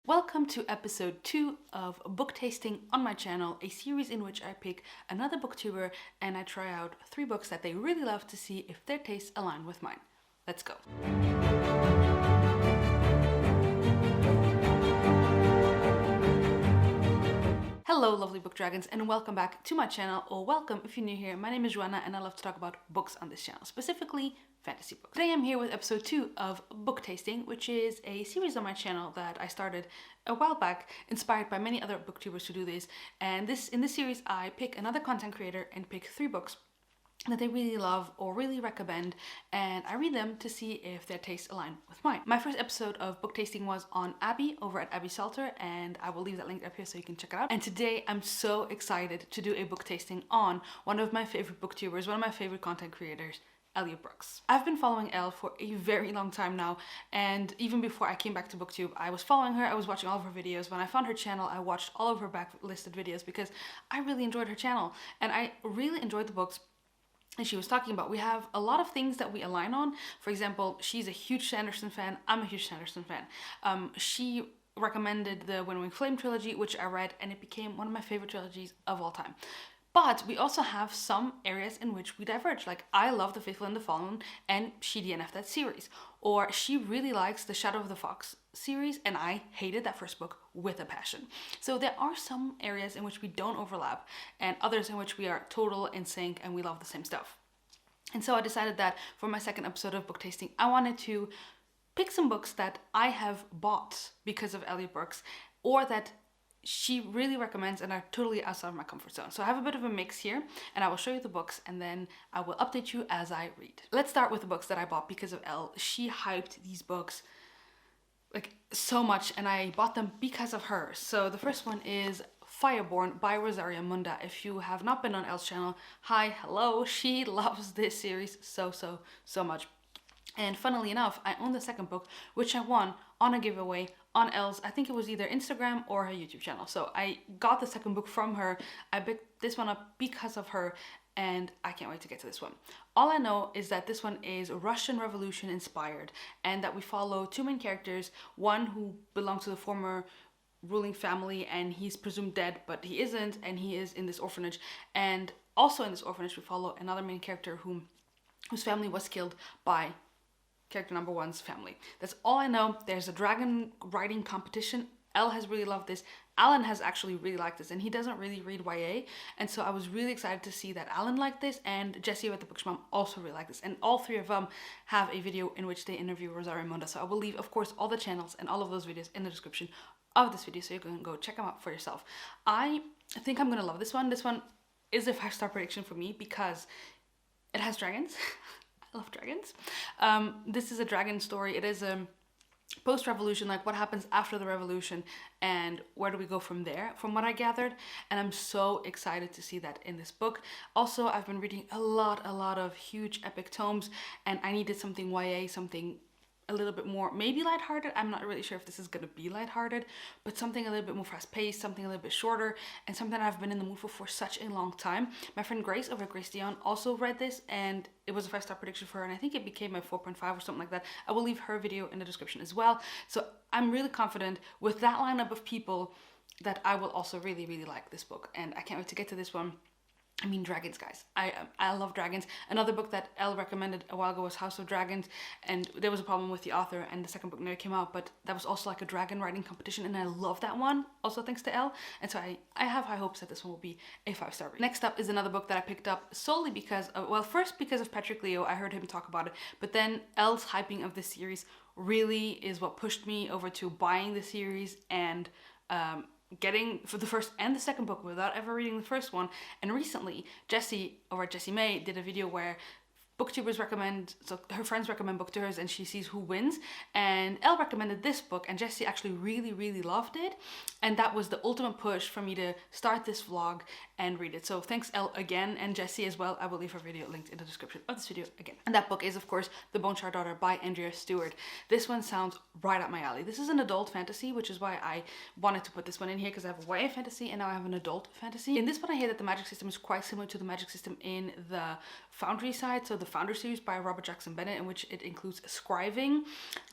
Welcome to episode 2 of Book Tasting on my channel, a series in which I pick another booktuber and I try out 3 books that they really love to see if their tastes align with mine. Let's go. Hello lovely book dragons and welcome back to my channel, or welcome if you're new here. My name is Joana and I love to talk about books on this channel, specifically fantasy books. Today I'm here with episode 2 of Book Tasting, which is a series on my channel that I started a while back, inspired by many other booktubers to do this. And in this series I pick another content creator and pick 3 books that they really love or really recommend, and I read them to see if their tastes align with mine. My first episode of book tasting was on Abby over at Abby Salter, and I will leave that link up here so you can check it out. And today I'm so excited to do a book tasting on one of my favorite booktubers, one of my favorite content creators, Elliot Brooks. I've been following Elle for a very long time now, and even before I came back to booktube I was following her, I was watching all of her videos. When I found her channel I watched all of her backlisted videos because I really enjoyed her channel and I really enjoyed the books. And she was talking about, we have a lot of things that we align on. For example, she's a huge Sanderson fan, I'm a huge Sanderson fan. She recommended the Wind Wing Flame trilogy, which I read, and it became one of my favorite trilogies of all time. But we also have some areas in which we diverge. Like, I love The Faithful and the Fallen, and she DNF'd that series. Or she really likes the Shadow of the Fox series, and I hated that first book with a passion. So there are some areas in which we don't overlap, and others in which we are total in sync and we love the same stuff. And so I decided that for my second episode of book tasting, I wanted to pick some books that I have bought because of Elliot Brooks, or that she really recommends and are totally outside of my comfort zone. So I have a bit of a mix here, and I will show you the books and then I will update you as I read. Let's start with the books that I bought because of Elle. She hyped these books like so much and I bought them because of her. So the first one is Fireborn by Rosaria Munda. If you have not been on Elle's channel, hi, hello. She loves this series so much. And funnily enough, I own the second book, which I won on a giveaway on Elle's, I think it was either Instagram or her YouTube channel. So I got the second book from her. I picked this one up because of her, and I can't wait to get to this one. All I know is that this one is Russian Revolution inspired, and that we follow 2 main characters, one who belongs to the former ruling family and he's presumed dead, but he isn't, and he is in this orphanage. And also in this orphanage we follow another main character whose family was killed by character number 1's family. That's all I know. There's a dragon writing competition. Elle has really loved this. Alan has actually really liked this, and he doesn't really read YA, and so I was really excited to see that Alan liked this, and Jessie at the Bookish Mom also really liked this, and all 3 of them have a video in which they interview Rosaria Munda. So I will leave, of course, all the channels and all of those videos in the description of this video so you can go check them out for yourself. I think I'm gonna love this one. This one is a 5-star prediction for me because it has dragons. I love dragons. This is a dragon story. It is a post-revolution, like what happens after the revolution and where do we go from there, from what I gathered, and I'm so excited to see that in this book. Also, I've been reading a lot of huge epic tomes, and I needed something YA, something a little bit more, maybe lighthearted. I'm not really sure if this is gonna be lighthearted, but something a little bit more fast-paced, something a little bit shorter, and something I've been in the mood for such a long time. My friend Grace over at Grace Dion also read this, and it was a 5-star prediction for her, and I think it became a 4.5 or something like that. I will leave her video in the description as well. So I'm really confident with that lineup of people that I will also really like this book, and I can't wait to get to this one. I mean, dragons, guys. I love dragons. Another book that Elle recommended a while ago was House of Dragons, and there was a problem with the author and the second book never came out, but that was also like a dragon writing competition, and I love that one, also thanks to Elle, and so I have high hopes that this one will be a 5-star read. Next up is another book that I picked up solely because of, well, first because of Patrick Leo. I heard him talk about it, but then Elle's hyping of this series really is what pushed me over to buying the series and getting for the first and the second book without ever reading the first one. And recently Jessie over at Jessie May did a video where booktubers recommend, so her friends recommend book to hers and she sees who wins, and Elle recommended this book and Jessie actually really loved it, and that was the ultimate push for me to start this vlog and read it. So thanks Elle again, and Jessie as well. I will leave her video linked in the description of this video again. And that book is of course The Bone Shard Daughter by Andrea Stewart. This one sounds right up my alley. This is an adult fantasy, which is why I wanted to put this one in here, because I have a YA fantasy and now I have an adult fantasy. In this one I hear that the magic system is quite similar to the magic system in the Foundry side, so the Founder series by Robert Jackson Bennett, in which it includes scriving,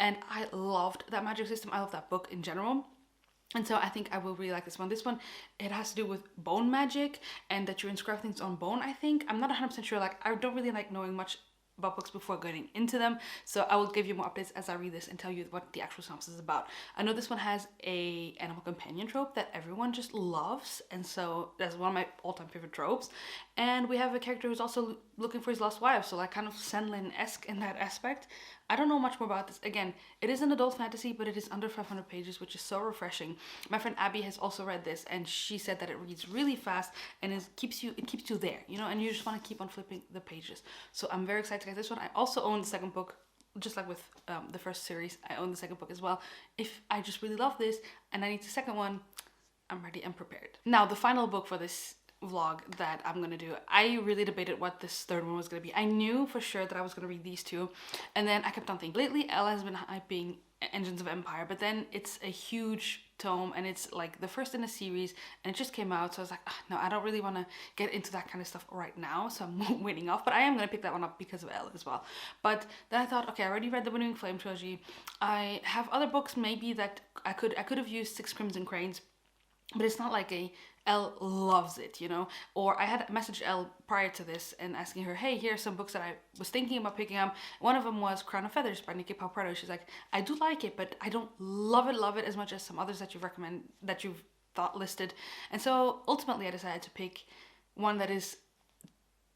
and I loved that magic system. I love that book in general. And so I think I will really like this one. This one, it has to do with bone magic and that you inscribe things on bone, I think. I'm not 100% sure. Like, I don't really like knowing much about books before getting into them. So I will give you more updates as I read this and tell you what the actual synopsis is about. I know this one has a animal companion trope that everyone just loves. And so that's one of my all-time favorite tropes. And we have a character who's also looking for his lost wife. So like kind of Senlin-esque in that aspect. I don't know much more about this. Again, it is an adult fantasy, but it is under 500 pages, which is so refreshing. My friend Abby has also read this, and she said that it reads really fast and it keeps you there, you know, and you just want to keep on flipping the pages. So I'm very excited to get this one. I also own the second book, just like with the first series. I own the second book as well. If I just really love this and I need the second one, I'm ready and prepared. Now, the final book for this vlog that I'm gonna do, I really debated what this third one was gonna be. I knew for sure that I was gonna read these two, and then I kept on thinking, lately Elle has been hyping Engines of Empire, but then it's a huge tome and it's like the first in a series and it just came out, so I was like, no, I don't really want to get into that kind of stuff right now, so I'm waiting off. But I am gonna pick that one up because of Elle as well. But then I thought, okay, I already read the Winnowing Flame trilogy. I have other books maybe that I could have used Six Crimson Cranes, but it's not like a Elle loves it, you know. Or I had messaged Elle prior to this and asking her, hey, here are some books that I was thinking about picking up. One of them was Crown of Feathers by Nikki Palprado. She's like, I do like it, but I don't love it as much as some others that you've thought listed. And so ultimately I decided to pick one that is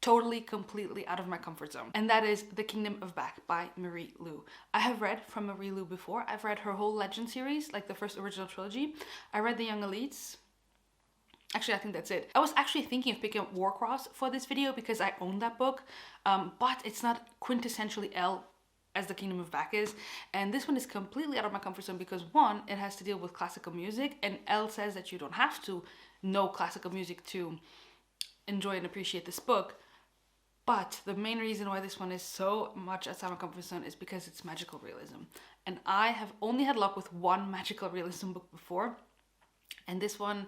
totally, completely out of my comfort zone. And that is The Kingdom of Back by Marie Lu. I have read from Marie Lu before. I've read her whole Legend series, like the first original trilogy. I read The Young Elites. Actually, I think that's it. I was actually thinking of picking up Warcross for this video because I own that book, but it's not quintessentially Elle as The Kingdom of Back is. And this one is completely out of my comfort zone because one, it has to deal with classical music, and Elle says that you don't have to know classical music to enjoy and appreciate this book. But the main reason why this one is so much outside my comfort zone is because it's magical realism. And I have only had luck with one magical realism book before, and this one,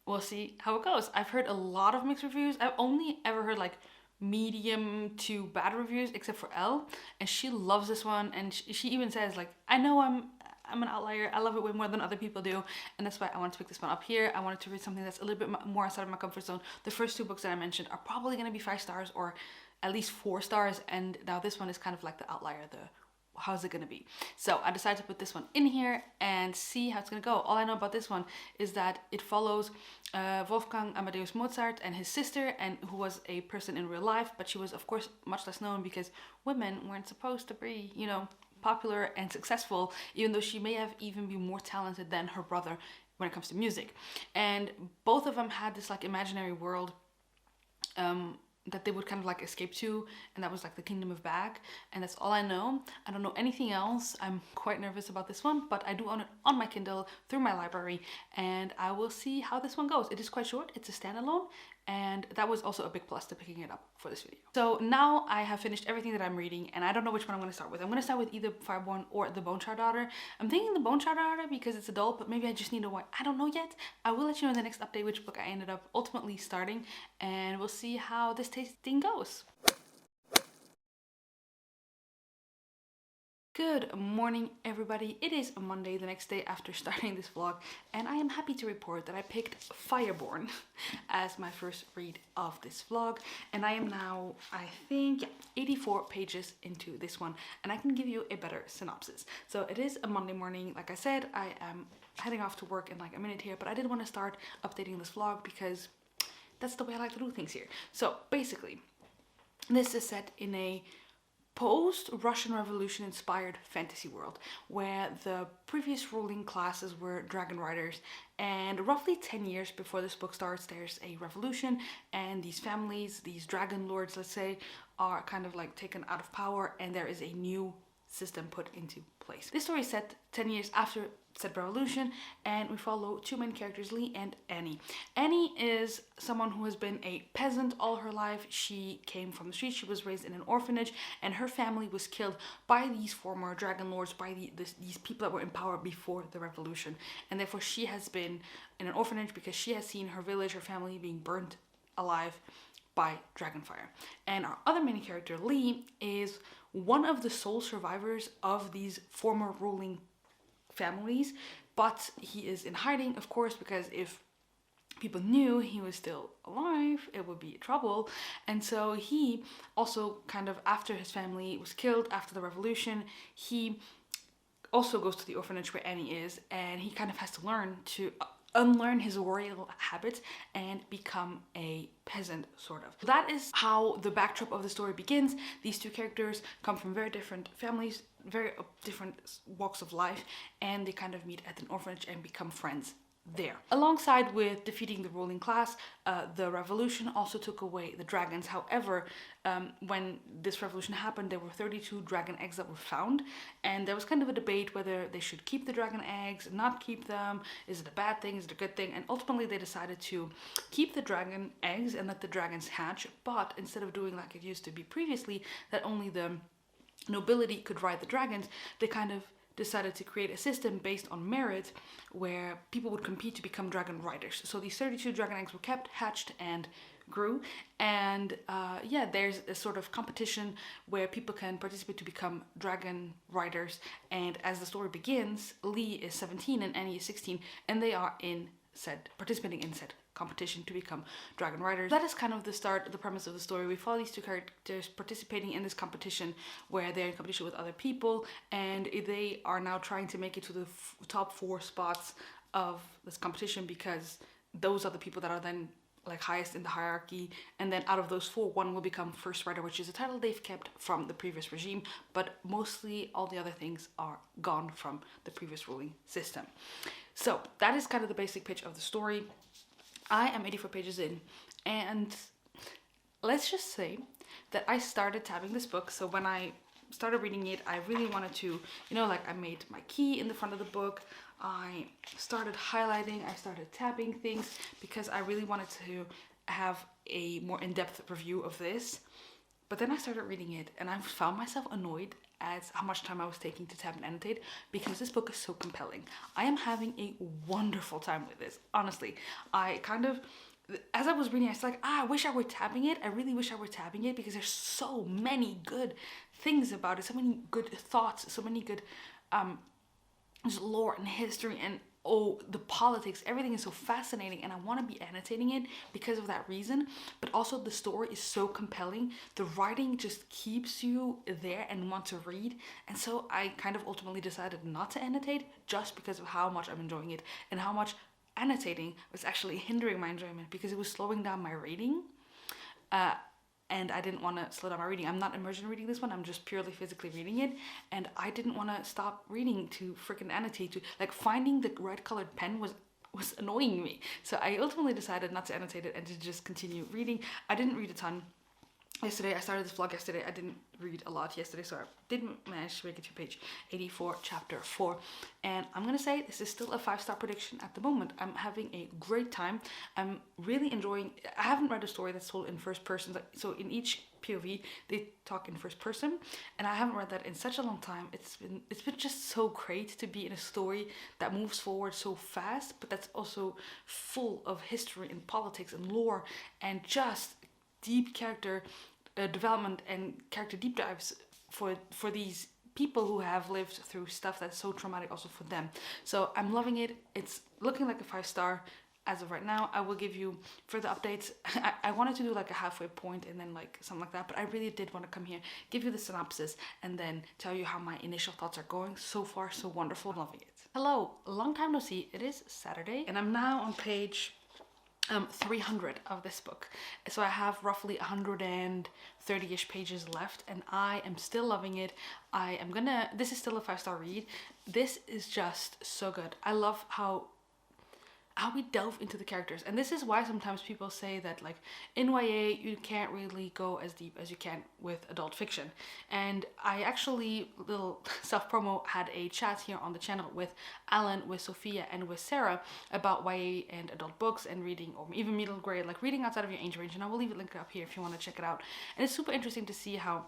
we'll see how it goes. I've heard a lot of mixed reviews. I've only ever heard like medium to bad reviews, except for Elle, and she loves this one. And she even says like, I know I'm an outlier. I love it way more than other people do, and that's why I wanted to pick this one up here. I wanted to read something that's a little bit more outside of my comfort zone. The first two books that I mentioned are probably going to be 5 stars or at least 4 stars, and now this one is kind of like the outlier, how's it gonna be? So I decided to put this one in here and see how it's gonna go. All I know about this one is that it follows Wolfgang Amadeus Mozart and his sister, and who was a person in real life, but she was of course much less known because women weren't supposed to be, you know, popular and successful, even though she may have even been more talented than her brother when it comes to music. And both of them had this like imaginary world that they would kind of like escape to, and that was like the Kingdom of Back, and that's all I know. I don't know anything else. I'm quite nervous about this one, but I do own it on my Kindle through my library, and I will see how this one goes. It is quite short, it's a standalone, and that was also a big plus to picking it up for this video. So now I have finished everything that I'm reading, and I don't know which one I'm going to start with. I'm going to start with either Fireborn or The Bone Shard Daughter. I'm thinking The Bone Shard Daughter because it's adult, but maybe I just need a white. I don't know yet. I will let you know in the next update which book I ended up ultimately starting, and we'll see how this tasting goes. Good morning, everybody. It is Monday, the next day after starting this vlog, and I am happy to report that I picked Fireborn as my first read of this vlog, and I am now, I think, 84 pages into this one, and I can give you a better synopsis. So it is a Monday morning. Like I said, I am heading off to work in like a minute here, but I did want to start updating this vlog because that's the way I like to do things here. So basically, this is set in a post-Russian Revolution inspired fantasy world where the previous ruling classes were dragon riders, and roughly 10 years before this book starts there's a revolution, and these families, these dragon lords, let's say, are kind of like taken out of power, and there is a new system put into place. This story is set 10 years after said revolution, and we follow two main characters, Lee and Annie. Annie is someone who has been a peasant all her life. She came from the streets, she was raised in an orphanage, and her family was killed by these former dragon lords, by these people that were in power before the revolution, and therefore she has been in an orphanage because she has seen her village, her family being burnt alive by dragonfire. And our other main character, Lee, is one of the sole survivors of these former ruling families, but he is in hiding, of course, because if people knew he was still alive, it would be trouble. And so he also kind of, after his family was killed after the revolution, he also goes to the orphanage where Annie is, and he kind of has to learn to unlearn his royal habits and become a peasant, sort of. That is how the backdrop of the story begins. These two characters come from very different families, very different walks of life, and they kind of meet at an orphanage and become friends there. Alongside with defeating the ruling class, the revolution also took away the dragons. However, when this revolution happened, there were 32 dragon eggs that were found, and there was kind of a debate whether they should keep the dragon eggs, not keep them. Is it a bad thing? Is it a good thing? And ultimately they decided to keep the dragon eggs and let the dragons hatch, but instead of doing like it used to be previously, that only the nobility could ride the dragons, they kind of decided to create a system based on merit where people would compete to become dragon riders. So these 32 dragon eggs were kept, hatched, and grew. And yeah, there's a sort of competition where people can participate to become dragon riders. And as the story begins, Lee is 17 and Annie is 16, and they are participating in said competition to become dragon riders. That is kind of the premise of the story. We follow these two characters participating in this competition where they're in competition with other people, and they are now trying to make it to the top 4 spots of this competition, because those are the people that are then like highest in the hierarchy, and then out of those 4, one will become first rider, which is a title they've kept from the previous regime, but mostly all the other things are gone from the previous ruling system. So that is kind of the basic pitch of the story. I am 84 pages in, and let's just say that I started tabbing this book. So when I started reading it, I really wanted to, like I made my key in the front of the book. I started highlighting, I started tabbing things because I really wanted to have a more in-depth review of this. But then I started reading it and I found myself annoyed at how much time I was taking to tab and annotate, because this book is so compelling. I am having a wonderful time with this. Honestly, I kind of, as I was reading, I was like, I wish I were tabbing it. I really wish I were tabbing it, because there's so many good things about it, so many good thoughts, so many good just lore and history, and the politics. Everything is so fascinating, and I want to be annotating it because of that reason. But also the story is so compelling. The writing just keeps you there and want to read. And so I kind of ultimately decided not to annotate, just because of how much I'm enjoying it and how much annotating was actually hindering my enjoyment, because it was slowing down my reading. And I didn't want to slow down my reading. I'm not immersion reading this one. I'm just purely physically reading it. And I didn't want to stop reading to freaking annotate. To like, finding the right colored pen was annoying me. So I ultimately decided not to annotate it and to just continue reading. I didn't read a ton yesterday. I started this vlog yesterday. I didn't read a lot yesterday, so I didn't manage to make it to page 84, chapter 4. And I'm gonna say this is still a 5-star prediction at the moment. I'm having a great time. I'm really enjoying. I haven't read a story that's told in first person. So in each POV they talk in first person, and I haven't read that in such a long time. It's been just so great to be in a story that moves forward so fast, but that's also full of history and politics and lore and just deep character development and character deep dives for these people who have lived through stuff that's so traumatic also for them. So I'm loving it. It's looking like a 5-star as of right now. I will give you further updates. I wanted to do like a halfway point and then like something like that, but I really did want to come here, give you the synopsis, and then tell you how my initial thoughts are going. So far, so wonderful. I'm loving it. Hello, long time no see. It is Saturday and I'm now on page 300 of this book. So I have roughly 130-ish pages left, and I am still loving it. This is still a 5-star read. This is just so good. I love how we delve into the characters, and this is why sometimes people say that like in YA you can't really go as deep as you can with adult fiction. And I actually, little self-promo, had a chat here on the channel with Alan, with Sophia, and with Sarah about YA and adult books and reading, or even middle grade, like reading outside of your age range, and I will leave it linked up here if you want to check it out. And it's super interesting to see how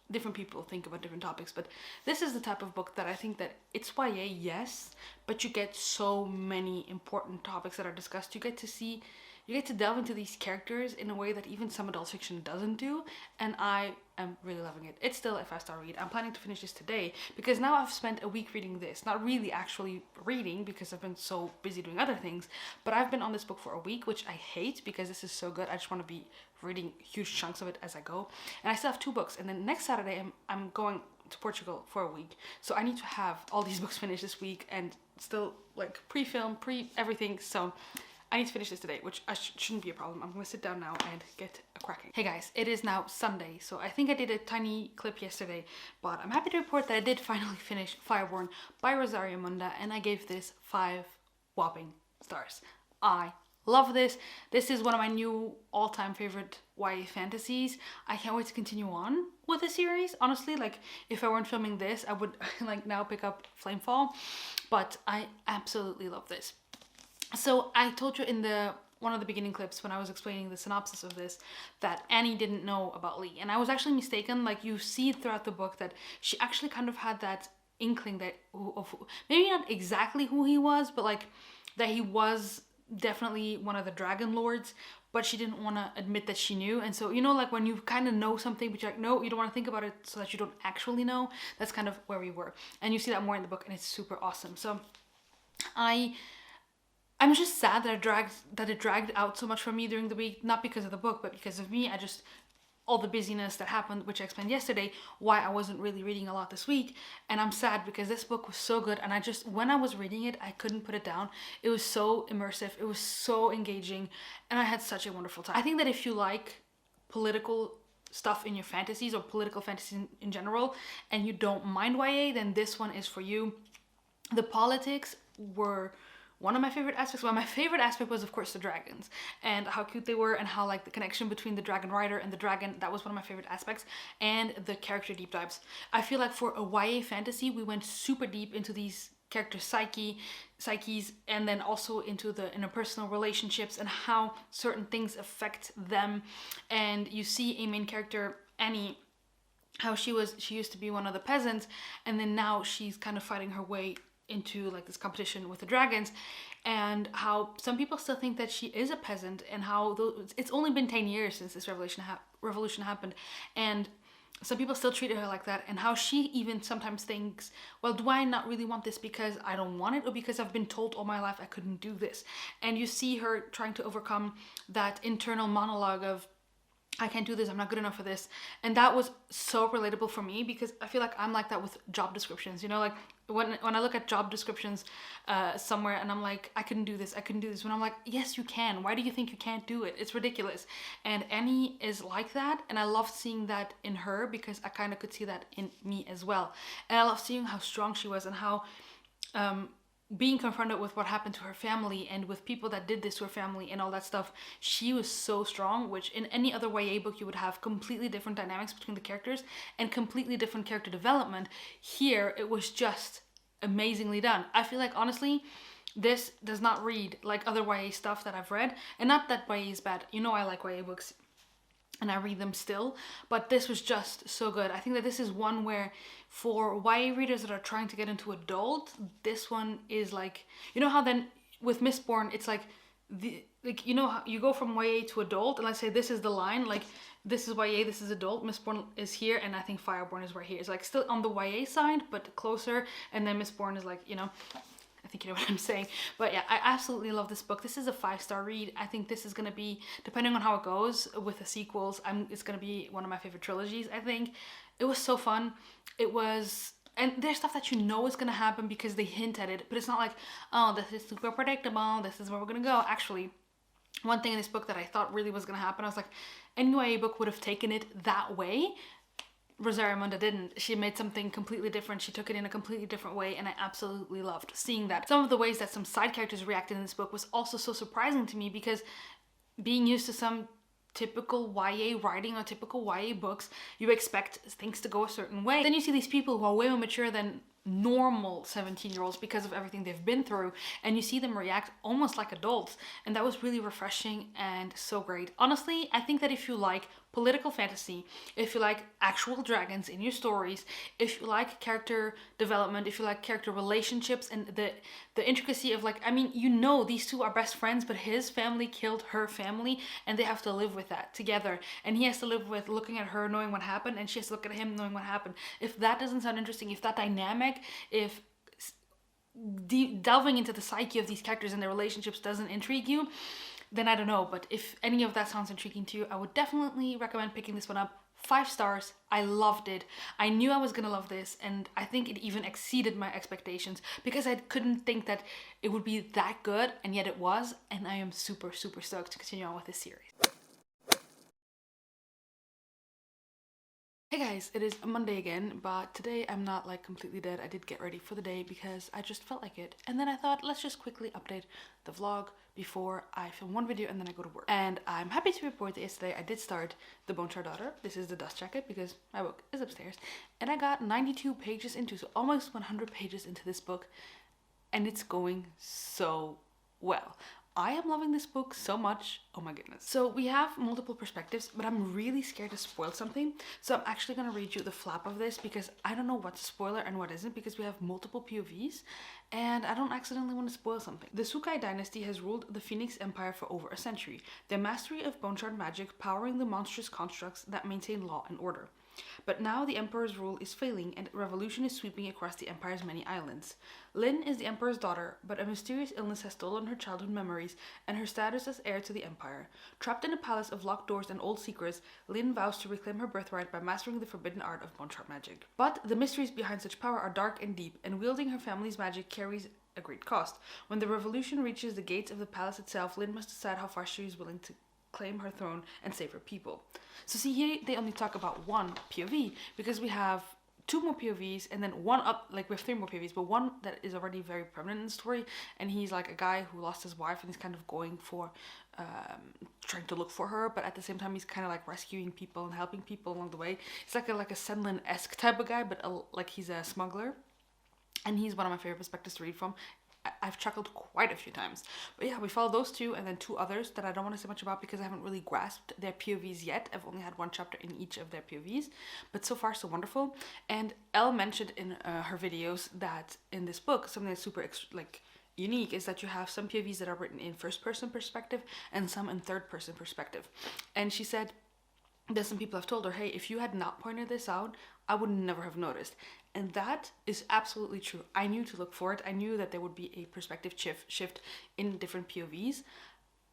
different people think about different topics. But this is the type of book that I think that it's YA, yes, but you get so many important topics that are discussed. You get to see you get to delve into these characters in a way that even some adult fiction doesn't do, and I am really loving it. It's still a 5-star read. I'm planning to finish this today because now I've spent a week reading this. Not really actually reading because I've been so busy doing other things, but I've been on this book for a week, which I hate because this is so good. I just want to be reading huge chunks of it as I go. And I still have 2 books, and then next Saturday I'm going to Portugal for a week, so I need to have all these books finished this week and still like pre-film, everything. So I need to finish this today, which shouldn't be a problem. I'm gonna sit down now and get a cracking. Hey guys, it is now Sunday, so I think I did a tiny clip yesterday, but I'm happy to report that I did finally finish Fireborn by Rosario Munda, and I gave this 5 whopping stars. I love this. This is one of my new all-time favorite YA fantasies. I can't wait to continue on with the series. Honestly, like if I weren't filming this, I would like now pick up Flamefall, but I absolutely love this. So I told you in one of the beginning clips when I was explaining the synopsis of this that Annie didn't know about Lee, and I was actually mistaken. Like you see throughout the book that she actually kind of had that inkling that of maybe not exactly who he was, but like that he was definitely one of the dragon lords, but she didn't want to admit that she knew. And so, you know, like when you kind of know something but you're like, no, you don't want to think about it so that you don't actually know. That's kind of where we were, and you see that more in the book, and it's super awesome. So I'm just sad that it dragged out so much for me during the week, not because of the book, but because of me. All the busyness that happened, which I explained yesterday, why I wasn't really reading a lot this week. And I'm sad because this book was so good, and when I was reading it, I couldn't put it down. It was so immersive, it was so engaging, and I had such a wonderful time. I think that if you like political stuff in your fantasies, or political fantasies in general, and you don't mind YA, then this one is for you. The politics were one of my favorite aspects. Well, my favorite aspect was of course the dragons and how cute they were, and how like the connection between the dragon rider and the dragon, that was one of my favorite aspects, and the character deep dives. I feel like for a YA fantasy, we went super deep into these character psyches, and then also into the interpersonal relationships and how certain things affect them. And you see a main character, Annie, how she used to be one of the peasants, and then now she's kind of fighting her way into like this competition with the dragons, and how some people still think that she is a peasant, and how it's only been 10 years since this revolution happened, and some people still treated her like that, and how she even sometimes thinks, well, do I not really want this because I don't want it, or because I've been told all my life I couldn't do this? And you see her trying to overcome that internal monologue of, I can't do this, I'm not good enough for this. And that was so relatable for me, because I feel like I'm like that with job descriptions, you know, like when I look at job descriptions somewhere and I'm like, I couldn't do this, when I'm like, yes you can, why do you think you can't do it? It's ridiculous. And Annie is like that, and I love seeing that in her because I kind of could see that in me as well. And I love seeing how strong she was, and how being confronted with what happened to her family and with people that did this to her family and all that stuff, she was so strong, which in any other YA book you would have completely different dynamics between the characters and completely different character development. Here it was just amazingly done. I feel like honestly this does not read like other YA stuff that I've read, and not that YA is bad, you know, I like YA books and I read them still, but this was just so good. I think that this is one where for YA readers that are trying to get into adult, this one is like, you know how then with Mistborn it's like you know how you go from YA to adult, and let's say this is the line, like this is YA, this is adult, Mistborn is here, and I think Fireborn is right here. It's like still on the YA side but closer, and then Mistborn is like, you know, I think you know what I'm saying. But yeah, I absolutely love this book. This is a 5-star read. I think this is going to be, depending on how it goes with the sequels, it's going to be one of my favorite trilogies, I think. It was so fun. It was, and there's stuff that you know is going to happen because they hint at it, but it's not like, oh, this is super predictable, this is where we're going to go. Actually, one thing in this book that I thought really was going to happen, I was like, any YA book would have taken it that way. Rosario Munda didn't. She made something completely different. She took it in a completely different way, and I absolutely loved seeing that. Some of the ways that some side characters reacted in this book was also so surprising to me, because being used to some typical YA writing or typical YA books, you expect things to go a certain way. Then you see these people who are way more mature than normal 17-year-olds because of everything they've been through, and you see them react almost like adults, and that was really refreshing and so great. Honestly, I think that if you like political fantasy, if you like actual dragons in your stories, if you like character development, if you like character relationships and the intricacy of like, I mean, you know, these two are best friends, but his family killed her family and they have to live with that together. And he has to live with looking at her, knowing what happened, and she has to look at him, knowing what happened. If that doesn't sound interesting, if that dynamic, if delving into the psyche of these characters and their relationships doesn't intrigue you, then I don't know. But if any of that sounds intriguing to you, I would definitely recommend picking this one up. 5 stars. I loved it. I knew I was gonna love this, and I think it even exceeded my expectations because I couldn't think that it would be that good, and yet it was, and I am super stoked to continue on with this series. Hey guys, it is Monday again, but today I'm not like completely dead. I did get ready for the day because I just felt like it. And then I thought, let's just quickly update the vlog before I film one video and then I go to work. And I'm happy to report that yesterday I did start The Bone Shard Daughter. This is the dust jacket because my book is upstairs. And I got 92 pages into, so almost 100 pages into this book. And it's going so well. I am loving this book so much. Oh my goodness. So we have multiple perspectives, but I'm really scared to spoil something. So I'm actually going to read you the flap of this because I don't know what's a spoiler and what isn't, because we have multiple POVs and I don't accidentally want to spoil something. The Sukai dynasty has ruled the Phoenix Empire for over a century. Their mastery of bone shard magic powering the monstrous constructs that maintain law and order. But now the Emperor's rule is failing and revolution is sweeping across the Empire's many islands. Lin is the Emperor's daughter, but a mysterious illness has stolen her childhood memories and her status as heir to the Empire. Trapped in a palace of locked doors and old secrets, Lin vows to reclaim her birthright by mastering the forbidden art of bone shard magic. But the mysteries behind such power are dark and deep, and wielding her family's magic carries a great cost. When the revolution reaches the gates of the palace itself, Lin must decide how far she is willing to claim her throne and save her people. So see, here they only talk about one POV because we have 2 more POVs and then one up, like we have 3 more POVs, but one that is already very prominent in the story, and he's like a guy who lost his wife and he's kind of going for trying to look for her, but at the same time he's kind of like rescuing people and helping people along the way. It's like a Senlin-esque type of guy, but like he's a smuggler, and he's one of my favorite perspectives to read from. I've chuckled quite a few times. But yeah, we follow those 2 and then 2 others that I don't want to say much about because I haven't really grasped their POVs yet. I've only had 1 chapter in each of their POVs, but so far so wonderful. And Elle mentioned in her videos that in this book, something that's super unique is that you have some POVs that are written in first-person perspective and some in third-person perspective. And she said that some people have told her, hey, if you had not pointed this out, I would never have noticed. And that is absolutely true. I knew to look for it. I knew that there would be a perspective shift in different POVs.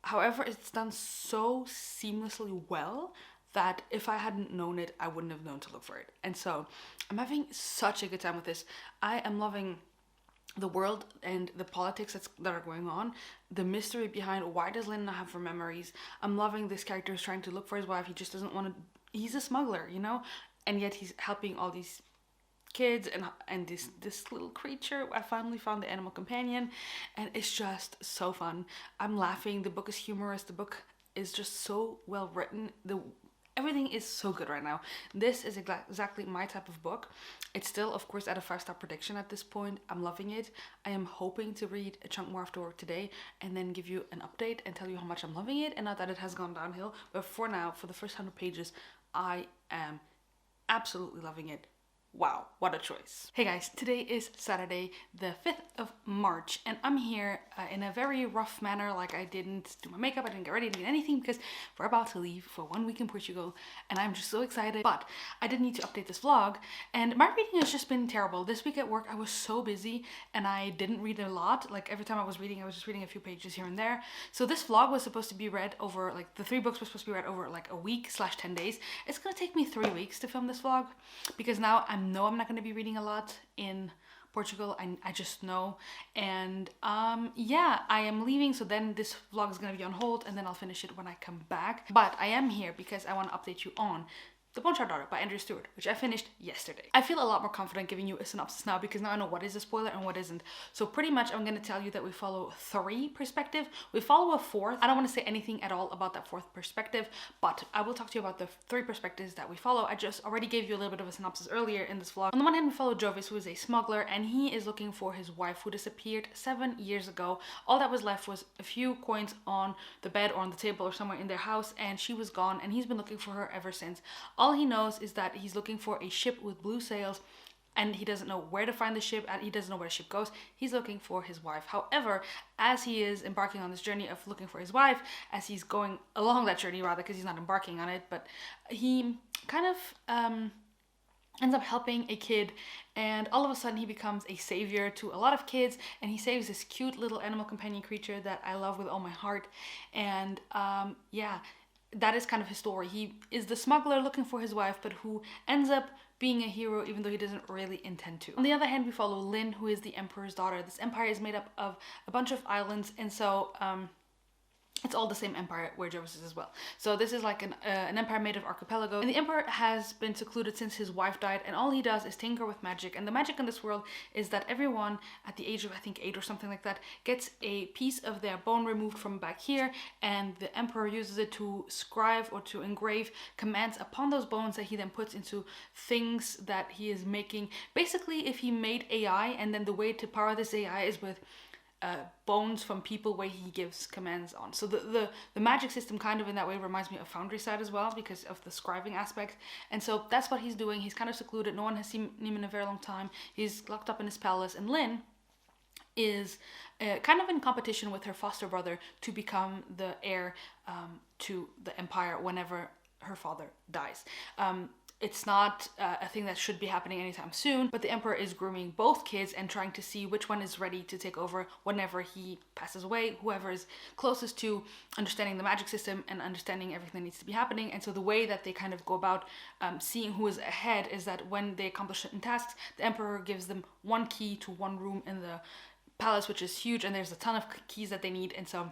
However, it's done so seamlessly well that if I hadn't known it, I wouldn't have known to look for it. And so I'm having such a good time with this. I am loving the world and the politics that are going on, the mystery behind why does Lin not have her memories. I'm loving this character who's trying to look for his wife. He just doesn't want to, he's a smuggler, you know, and yet he's helping all these kids and this little creature. I finally found the animal companion, and it's just so fun. I'm laughing. The book is humorous. The book is just so well written. Everything is so good right now. This is exactly my type of book. It's still, of course, at a 5-star prediction at this point. I'm loving it. I am hoping to read a chunk more after work today and then give you an update and tell you how much I'm loving it, and not that it has gone downhill. But for now, for the first 100 pages, I am absolutely loving it. Wow, what a choice. Hey guys, today is Saturday, the 5th of March, and I'm here in a very rough manner. Like, I didn't do my makeup, I didn't get ready, I didn't do anything because we're about to leave for 1 week in Portugal, and I'm just so excited. But I did need to update this vlog, and my reading has just been terrible. This week at work, I was so busy, and I didn't read a lot. Like, every time I was reading, I was just reading a few pages here and there. So this vlog was supposed to be read over, like, the 3 books were supposed to be read over, like, a week/10 days. It's gonna take me 3 weeks to film this vlog, because now I'm not going to be reading a lot in Portugal. I just know. And yeah, I am leaving, so then this vlog is going to be on hold, and then I'll finish it when I come back. But I am here because I want to update you on The Bone Shard Daughter by Andrea Stewart, which I finished yesterday. I feel a lot more confident giving you a synopsis now because now I know what is a spoiler and what isn't. So pretty much I'm going to tell you that we follow 3 perspectives. We follow a 4th. I don't want to say anything at all about that 4th perspective, but I will talk to you about the 3 perspectives that we follow. I just already gave you a little bit of a synopsis earlier in this vlog. On the one hand, we follow Jovis, who is a smuggler, and he is looking for his wife who disappeared 7 years ago. All that was left was a few coins on the bed or on the table or somewhere in their house, and she was gone, and he's been looking for her ever since. All he knows is that he's looking for a ship with blue sails, and he doesn't know where to find the ship, and he doesn't know where the ship goes. He's looking for his wife. However, as he is embarking on this journey of looking for his wife, as he's going along that journey rather, because he's not embarking on it, but he kind of ends up helping a kid, and all of a sudden he becomes a savior to a lot of kids, and he saves this cute little animal companion creature that I love with all my heart. And yeah, that is kind of his story. He is the smuggler looking for his wife, but who ends up being a hero even though he doesn't really intend to. On the other hand, we follow Lynn, who is the Emperor's daughter. This empire is made up of a bunch of islands, and so it's all the same empire where Jovis is as well. So this is like an empire made of archipelago, and the emperor has been secluded since his wife died, and all he does is tinker with magic. And the magic in this world is that everyone at the age of, I think, 8 or something like that, gets a piece of their bone removed from back here, and the emperor uses it to scribe or to engrave commands upon those bones that he then puts into things that he is making. Basically, if he made AI, and then the way to power this AI is with bones from people where he gives commands on. So the magic system kind of in that way reminds me of Foundry Side as well, because of the scribing aspect. And so that's what he's doing. He's kind of secluded. No one has seen him in a very long time. He's locked up in his palace, and Lynn is kind of in competition with her foster brother to become the heir to the empire whenever her father dies. It's not a thing that should be happening anytime soon, but the emperor is grooming both kids and trying to see which one is ready to take over whenever he passes away, whoever is closest to understanding the magic system and understanding everything that needs to be happening. And so the way that they kind of go about seeing who is ahead is that when they accomplish certain tasks, the emperor gives them one key to one room in the palace, which is huge, and there's a ton of keys that they need. And so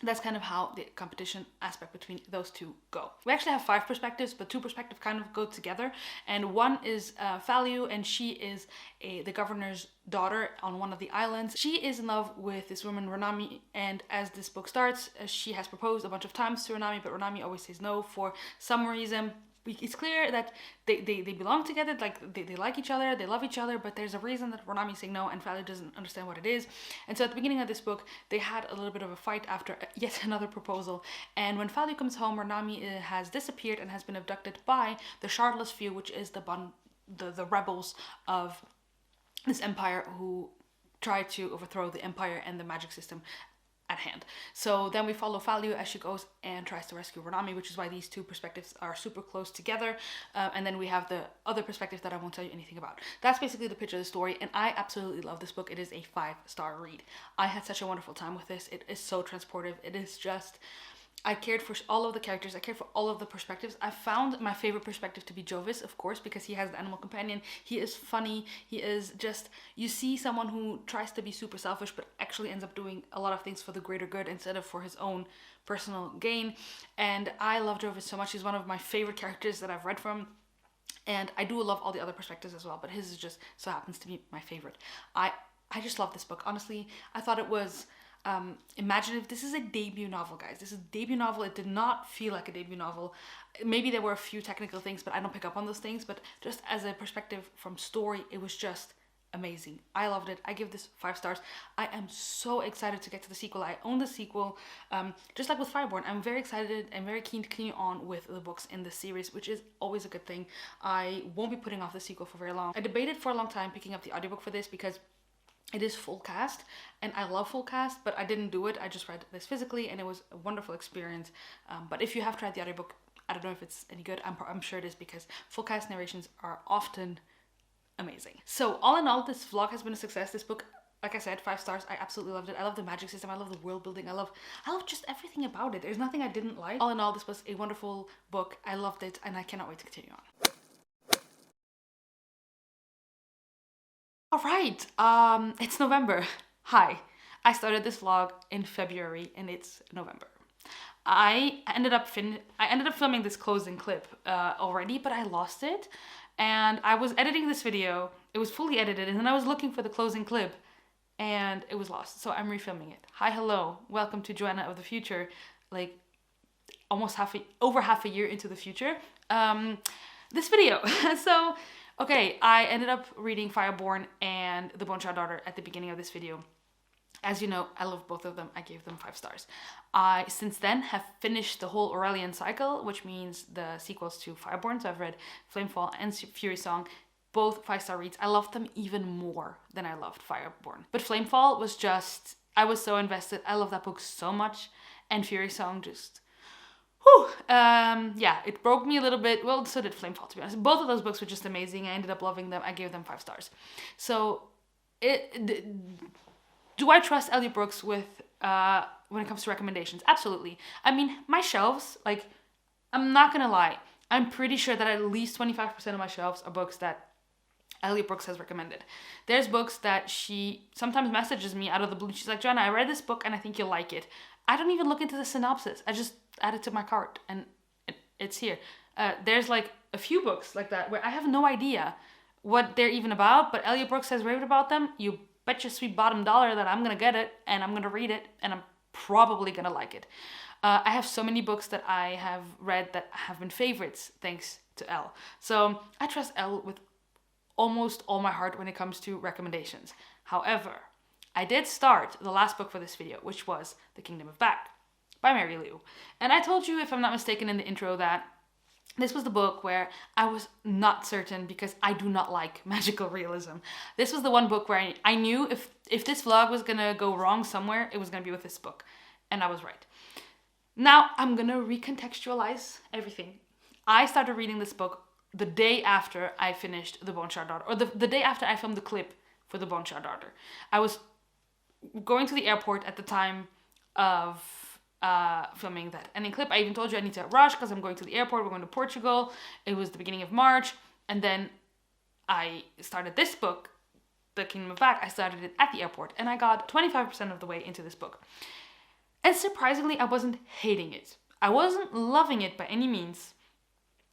that's kind of how the competition aspect between those two go. We actually have 5 perspectives, but 2 perspectives kind of go together. And one is Falu, and she is the governor's daughter on one of the islands. She is in love with this woman, Ronami, and as this book starts, she has proposed a bunch of times to Ronami, but Ronami always says no for some reason. It's clear that they belong together, like they like each other, they love each other, but there's a reason that Ronami is saying no, and Falu doesn't understand what it is. And so at the beginning of this book, they had a little bit of a fight after yet another proposal. And when Falu comes home, Ronami has disappeared and has been abducted by the Shardless Few, which is the rebels of this empire who try to overthrow the empire and the magic system at hand. So then we follow Falu as she goes and tries to rescue Ronami, which is why these 2 perspectives are super close together. And then we have the other perspective that I won't tell you anything about. That's basically the pitch of the story, and I absolutely love this book. It is a 5-star read. I had such a wonderful time with this. It is so transportive. It is just, I cared for all of the characters. I cared for all of the perspectives. I found my favorite perspective to be Jovis, of course, because he has the animal companion. He is funny. He is just, you see someone who tries to be super selfish, but actually ends up doing a lot of things for the greater good instead of for his own personal gain. And I love Jovis so much. He's one of my favorite characters that I've read from. And I do love all the other perspectives as well, but his is just so happens to be my favorite. I just love this book. Honestly, I thought it was imaginative. This is a debut novel, guys. This is a debut novel. It did not feel like a debut novel. Maybe there were a few technical things, but I don't pick up on those things. But just as a perspective from story, it was just amazing. I loved it. I give this 5 stars. I am so excited to get to the sequel. I own the sequel. Just like with Fireborn, I'm very excited and very keen to continue on with the books in the series, which is always a good thing. I won't be putting off the sequel for very long. I debated for a long time picking up the audiobook for this because it is full cast, and I love full cast, but I didn't do it. I just read this physically, and it was a wonderful experience. But if you have tried the audiobook, I don't know if it's any good. I'm sure it is, because full cast narrations are often amazing. So all in all, this vlog has been a success. This book, like I said, 5 stars. I absolutely loved it. I love the magic system. I love the world building. I love just everything about it. There's nothing I didn't like. All in all, this was a wonderful book. I loved it, and I cannot wait to continue on. All right, it's November. Hi, I started this vlog in February and it's November. I ended up filming this closing clip already, but I lost it. And I was editing this video. It was fully edited, and then I was looking for the closing clip, and it was lost. So I'm refilming it. Hi, hello, welcome to Joana of the future. Like almost over half a year into the future. This video. So, okay, I ended up reading Fireborn and The Bone Shard Daughter at the beginning of this video. As you know, I love both of them. I gave them 5 stars. I, since then, have finished the whole Aurelian cycle, which means the sequels to Fireborn. So I've read Flamefall and Fury Song, both 5-star reads. I loved them even more than I loved Fireborn. But Flamefall was just, I was so invested. I love that book so much. And Fury Song just, whew, yeah, it broke me a little bit. Well, so did Flamefall, to be honest. Both of those books were just amazing. I ended up loving them. I gave them 5 stars. So, do I trust Elliot Brooks with when it comes to recommendations? Absolutely. I mean, my shelves, like, I'm not gonna lie, I'm pretty sure that at least 25% of my shelves are books that Elliot Brooks has recommended. There's books that she sometimes messages me out of the blue. She's like, Joanna, I read this book and I think you'll like it. I don't even look into the synopsis. I just add it to my cart and it's here. There's like a few books like that where I have no idea what they're even about, but Elliot Brooks has raved about them. You bet your sweet bottom dollar that I'm gonna get it and I'm gonna read it and I'm probably gonna like it. I have so many books that I have read that have been favorites thanks to Elle. So I trust Elle with almost all my heart when it comes to recommendations. However, I did start the last book for this video, which was The Kingdom of Back by Mary Lou. And I told you, if I'm not mistaken in the intro, that this was the book where I was not certain because I do not like magical realism. This was the one book where I knew if this vlog was gonna go wrong somewhere, it was gonna be with this book. And I was right. Now I'm gonna recontextualize everything. I started reading this book the day after I finished The Bone Shard Daughter, or the day after I filmed the clip for The Bone Shard Daughter. I was going to the airport at the time of filming that ending clip. I even told you I need to rush because I'm going to the airport. We're going to Portugal. It was the beginning of March. And then I started this book, The Kingdom of Back. I started it at the airport and I got 25% of the way into this book. And surprisingly, I wasn't hating it. I wasn't loving it by any means.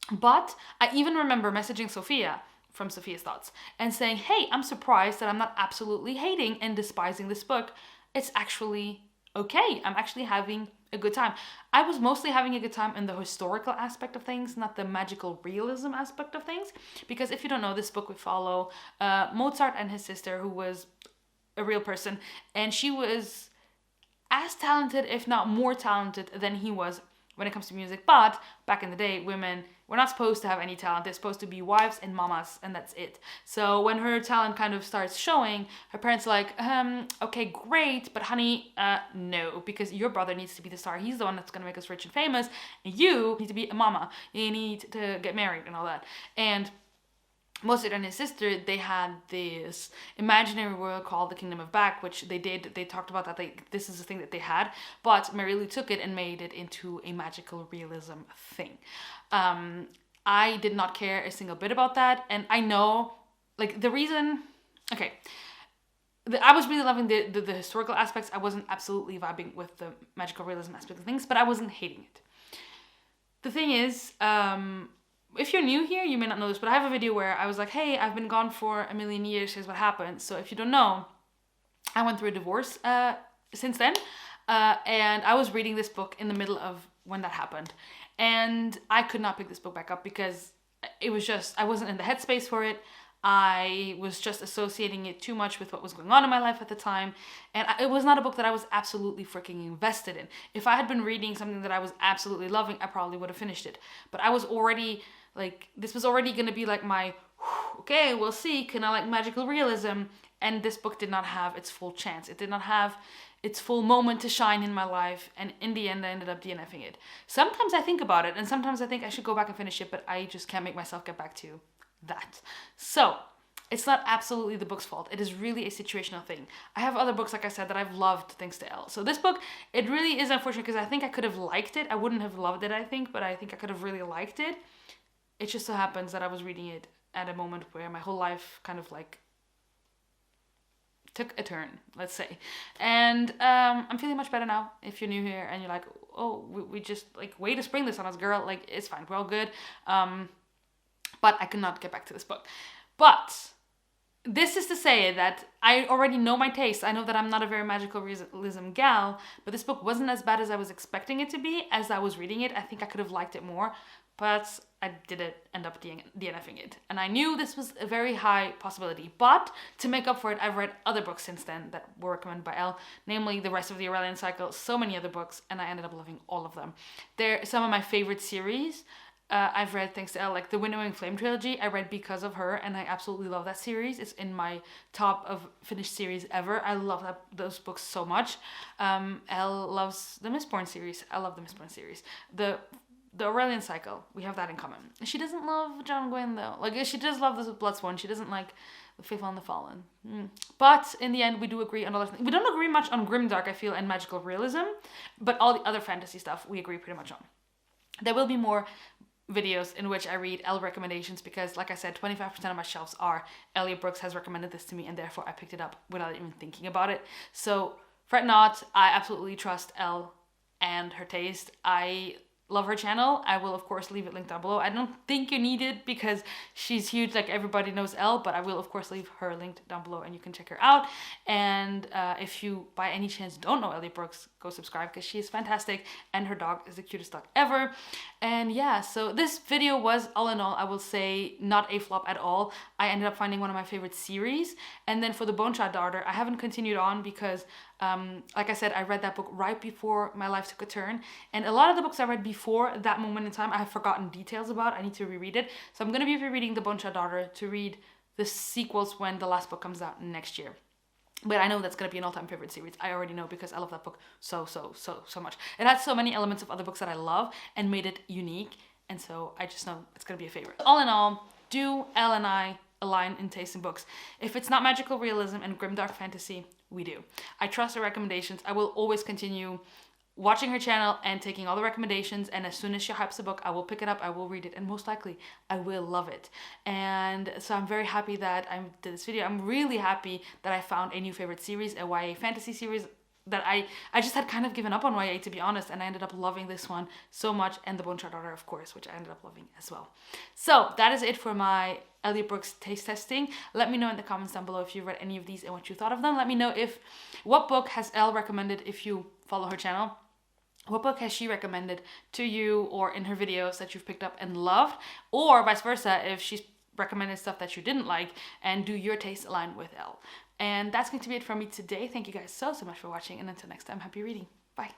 But I even remember messaging Sophia from Sophia's Thoughts and saying, hey, I'm surprised that I'm not absolutely hating and despising this book. It's actually okay. I'm actually having a good time. I was mostly having a good time in the historical aspect of things, not the magical realism aspect of things. Because if you don't know, this book we follow Mozart and his sister, who was a real person. And she was as talented, if not more talented, than he was when it comes to music. But back in the day, women were not supposed to have any talent. They're supposed to be wives and mamas, and that's it. So when her talent kind of starts showing, her parents are like, okay, great, but honey, no, because your brother needs to be the star. He's the one that's gonna make us rich and famous, and you need to be a mama. You need to get married and all that. And Mozart and his sister, they had this imaginary world called the Kingdom of Back, which they talked about that this is the thing that they had, but Mary Lou took it and made it into a magical realism thing. I did not care a single bit about that, and I know, like, the reason, okay, I was really loving the historical aspects. I wasn't absolutely vibing with the magical realism aspect of things, but I wasn't hating it. The thing is, if you're new here, you may not know this, but I have a video where I was like, hey, I've been gone for a million years, here's what happened. So if you don't know, I went through a divorce since then, and I was reading this book in the middle of when that happened. And I could not pick this book back up because it was just, I wasn't in the headspace for it. I was just associating it too much with what was going on in my life at the time. And it was not a book that I was absolutely freaking invested in. If I had been reading something that I was absolutely loving, I probably would have finished it. But I was already, like, this was already going to be like my, okay, we'll see, can I like magical realism? And this book did not have its full chance. It did not have its full moment to shine in my life. And in the end, I ended up DNFing it. Sometimes I think about it, and sometimes I think I should go back and finish it, but I just can't make myself get back to that. So it's not absolutely the book's fault. It is really a situational thing. I have other books, like I said, that I've loved thanks to Elle. So this book, it really is unfortunate because I think I could have liked it. I wouldn't have loved it, I think, but I think I could have really liked it. It just so happens that I was reading it at a moment where my whole life kind of like took a turn, let's say. And I'm feeling much better now. If you're new here and you're like, oh, we just like way to spring this on us, girl, like it's fine, we're all good. But I could not get back to this book. But this is to say that I already know my taste. I know that I'm not a very magical realism gal, but this book wasn't as bad as I was expecting it to be as I was reading it. I think I could have liked it more, but I didn't end up DNFing it. And I knew this was a very high possibility. But to make up for it, I've read other books since then that were recommended by Elle, namely the rest of the Aurelian Cycle, so many other books, and I ended up loving all of them. They're some of my favorite series. I've read thanks to Elle, like the Winnowing Flame trilogy. I read because of her, and I absolutely love that series. It's in my top of finished series ever. I love those books so much. Elle loves the Mistborn series. I love the Mistborn series. The Aurelian Cycle, we have that in common. She doesn't love John Gwyn though. Like she does love the Bloodsworn. She doesn't like the Faithful and the Fallen. But in the end, we do agree on a lot of things. We don't agree much on grimdark, I feel, and magical realism, but all the other fantasy stuff we agree pretty much on. There will be more videos in which I read Elle recommendations because, like I said, 25% of my shelves are Elliot Brooks has recommended this to me, and therefore I picked it up without even thinking about it. So fret not, I absolutely trust Elle and her taste. I love her channel. I will of course leave it linked down below. I don't think you need it because she's huge, like everybody knows Elle, but I will of course leave her linked down below and you can check her out. And if you by any chance don't know Elliot Brooks, go subscribe because she is fantastic and her dog is the cutest dog ever. And yeah, so this video was, all in all, I will say, not a flop at all. I ended up finding one of my favorite series. And then for the Boneshot Daughter, I haven't continued on because like I said, I read that book right before my life took a turn, and a lot of the books I read before that moment in time I have forgotten details about. I need to reread it, so I'm going to be rereading The Boneshot Daughter to read the sequels when the last book comes out next year. But I know that's going to be an all-time favorite series. I already know because I love that book so much. It has so many elements of other books that I love and made it unique, and so I just know it's going to be a favorite. All in all, do Elle and I align in taste in books? If it's not magical realism and grimdark fantasy, we do. I trust her recommendations. I will always continue watching her channel and taking all the recommendations, and as soon as she hypes a book, I will pick it up, I will read it, and most likely I will love it. And so I'm very happy that I did this video. I'm really happy that I found a new favorite series, a YA fantasy series that I just had kind of given up on YA, to be honest, and I ended up loving this one so much, and The Boneshot Daughter, of course, which I ended up loving as well. So that is it for my Elliot Brooks taste testing. Let me know in the comments down below if you've read any of these and what you thought of them. Let me know what book has Elle recommended if you follow her channel. What book has she recommended to you or in her videos that you've picked up and loved, or vice versa, if she's recommended stuff that you didn't like, and do your taste align with Elle? And that's going to be it from me today. Thank you guys so much for watching, and until next time, happy reading. Bye.